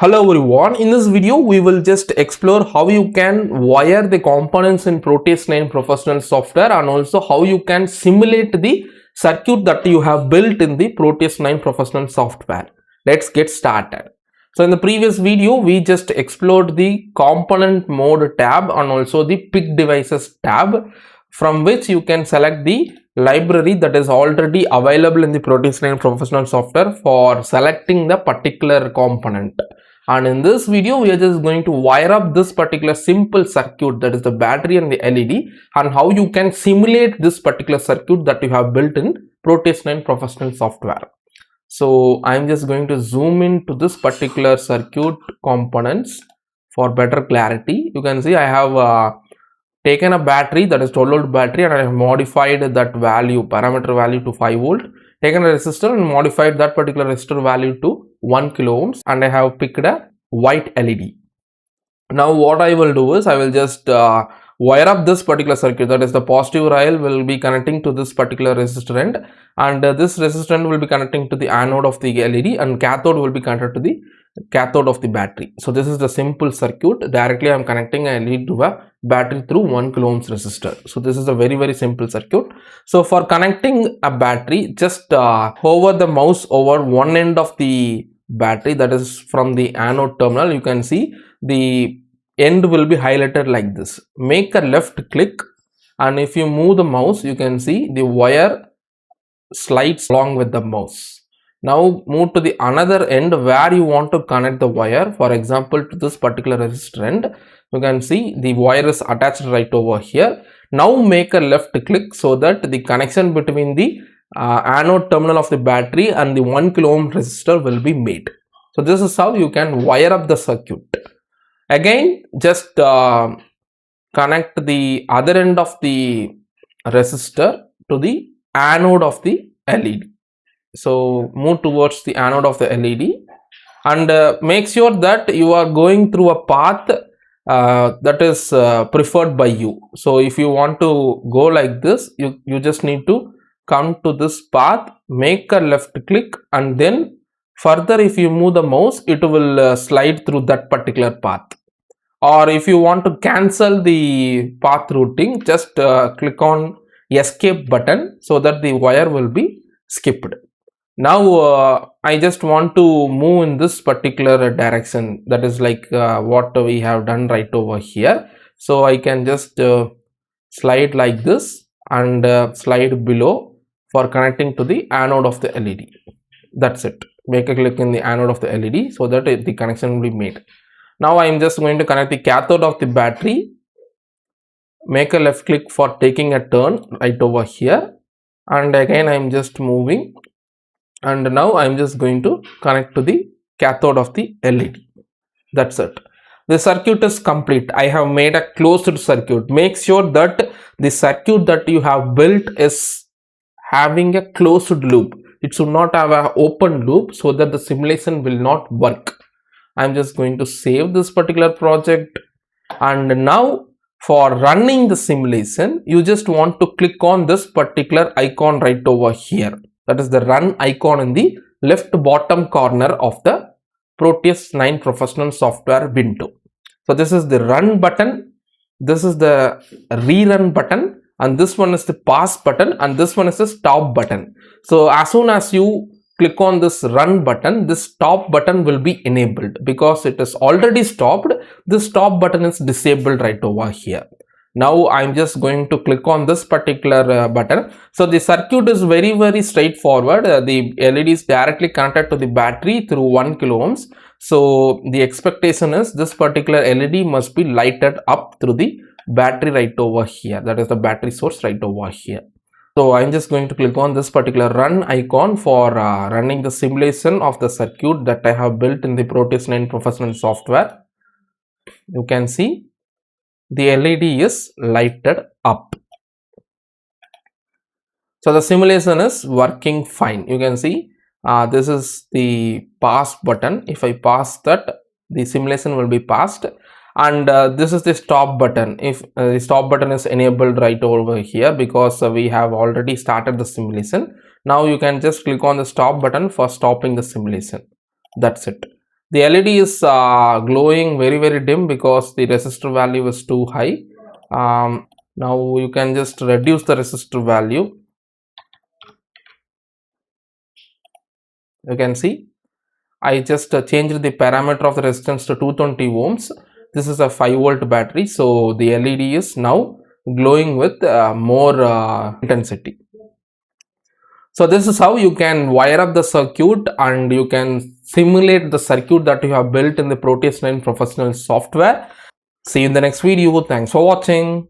Hello everyone, in this video we will just explore how you can wire the components in Proteus 9 professional software and also how you can simulate the circuit that you have built in the Proteus 9 professional software. Let's get started. So in the previous video we just explored the component mode tab and also the pick devices tab, from which you can select the library that is already available in the Proteus 9 professional software for selecting the particular component. And in this video we are just going to wire up this particular simple circuit, that is the battery and the LED, and how you can simulate this particular circuit that you have built in Proteus 9 professional software. So I'm just going to zoom into this particular circuit components for better clarity. You can see I have taken a battery, that is 12 volt battery, and I have modified that value, parameter value, to 5 volt, taken a resistor and modified that particular resistor value to 1 kilo ohms, and I have picked a white LED. Now what I will do is I will just wire up this particular circuit, that is the positive rail will be connecting to this particular resistor end, and this resistor end will be connecting to the anode of the LED, and cathode will be connected to the cathode of the battery. So this is the simple circuit. Directly I am connecting a LED to a battery through 1 kilo ohms resistor. So this is a very simple circuit. So for connecting a battery, just hover the mouse over one end of the battery, that is from the anode terminal. You can see the end will be highlighted like this. Make a left click, and if you move the mouse, you can see the wire slides along with the mouse. Now move to the another end where you want to connect the wire. For example, to this particular resistor end, you can see the wire is attached right over here. Now make a left click so that the connection between the anode terminal of the battery and the 1 kilo ohm resistor will be made. So this is how you can wire up the circuit. Again, just connect the other end of the resistor to the anode of the LED. So move towards the anode of the LED, and make sure that you are going through a path that is preferred by you. So if you want to go like this, you just need to come to this path, make a left click, and then further if you move the mouse, it will slide through that particular path. Or if you want to cancel the path routing, just click on escape button so that the wire will be skipped. Now I just want to move in this particular direction, that is like what we have done right over here. So I can just slide like this and slide below for connecting to the anode of the LED. That's it. Make a click in the anode of the LED so that the connection will be made. Now I am just going to connect the cathode of the battery. Make a left click for taking a turn right over here, and again I am just moving, and now I am just going to connect to the cathode of the LED. That's it. The circuit is complete. I have made a closed circuit. Make sure that the circuit that you have built is having a closed loop. It should not have an open loop so that the simulation will not work. I am just going to save this particular project, and now for running the simulation, you just want to click on this particular icon right over here. That is the run icon in the left bottom corner of the Proteus 9 professional software window. So this is the run button, this is the rerun button, and this one is the pause button, and this one is the stop button. So as soon as you click on this run button, this stop button will be enabled. Because it is already stopped, this stop button is disabled right over here. Now I'm just going to click on this particular button. So the circuit is very straightforward. The LED is directly connected to the battery through 1 kilo ohms. So the expectation is this particular LED must be lighted up through the battery right over here. That is the battery source right over here. So I'm just going to click on this particular run icon for running the simulation of the circuit that I have built in the Proteus 9 professional software. You can see the LED is lighted up. So the simulation is working fine. You can see this is the pause button. If I pass that, the simulation will be passed, and this is the stop button. If the stop button is enabled right over here, because we have already started the simulation. Now you can just click on the stop button for stopping the simulation. That's it. The LED is glowing very dim because the resistor value is too high. Now you can just reduce the resistor value. You can see I just changed the parameter of the resistance to 220 ohms. This is a 5 volt battery, so the LED is now glowing with more intensity. So this is how you can wire up the circuit and you can simulate the circuit that you have built in the Proteus 9 professional software. See you in the next video. Thanks for watching.